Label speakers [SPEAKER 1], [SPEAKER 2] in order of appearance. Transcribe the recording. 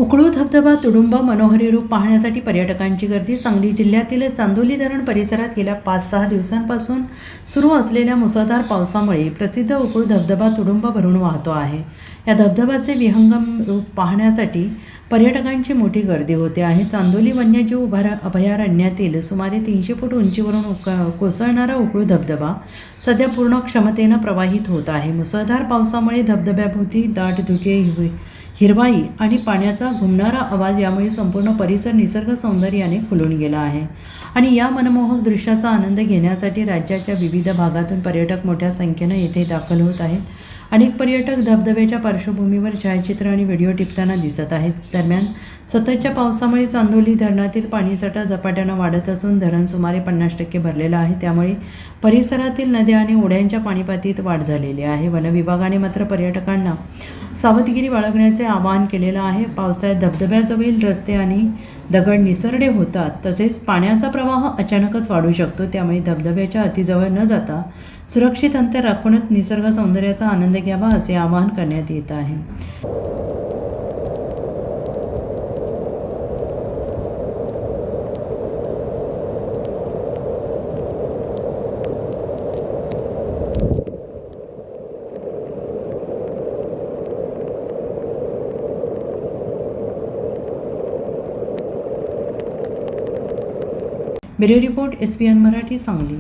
[SPEAKER 1] उकळू धबधबा तुडुंब मनोहरी रूप पाहण्यासाठी पर्यटकांची गर्दी. सांगली जिल्ह्यातील चांदोली धरण परिसरात गेल्या 5-6 दिवसांपासून सुरू असलेल्या मुसळधार पावसामुळे प्रसिद्ध उकळू धबधबा तुडुंब भरून वाहतो आहे. या धबधब्याचे विहंगम रूप पाहण्यासाठी पर्यटकांची मोठी गर्दी होते आहे. चांदोली वन्यजीव अभयारण्यातील सुमारे 300 फूट उंचीवरून कोसळणारा उकळू धबधबा सध्या पूर्ण क्षमतेनं प्रवाहित होत आहे. मुसळधार पावसामुळे धबधब्याभोवती दाट धुके, हिरवाई आणि पाण्याचा घुमणारा आवाज यामुळे संपूर्ण परिसर निसर्ग सौंदर्याने खुलून गेला आहे. आणि या मनमोहक दृश्याचा आनंद घेण्यासाठी राज्याच्या विविध भागातून पर्यटक मोठ्या संख्येनं येथे दाखल होत आहेत. अनेक पर्यटक धबधब्याच्या पार्श्वभूमीवर छायाचित्र आणि व्हिडिओ टिपताना दिसत आहेत. दरम्यान सततच्या पावसामुळे चांदोली धरणातील पाणीसाठा झपाट्यानं वाढत असून धरण सुमारे 50% भरलेलं आहे. त्यामुळे परिसरातील नद्या आणि ओढ्यांच्या पाणीपातळीत वाढ झालेली आहे. वनविभागाने मात्र पर्यटकांना सावधगिरी बाळगण्याचे आवाहन केलेलं आहे. पावसाळ्यात धबधब्याजवळील रस्ते आणि दगड निसरडे होतात, तसेच पाण्याचा प्रवाह अचानकच वाढू शकतो. त्यामुळे धबधब्याच्या अतिजवळ न जाता सुरक्षित अंतर राखूनच निसर्ग सौंदर्याचा आनंद घ्यावा असे आवाहन करण्यात येत आहे. Bureau report SBN Marathi Sangli.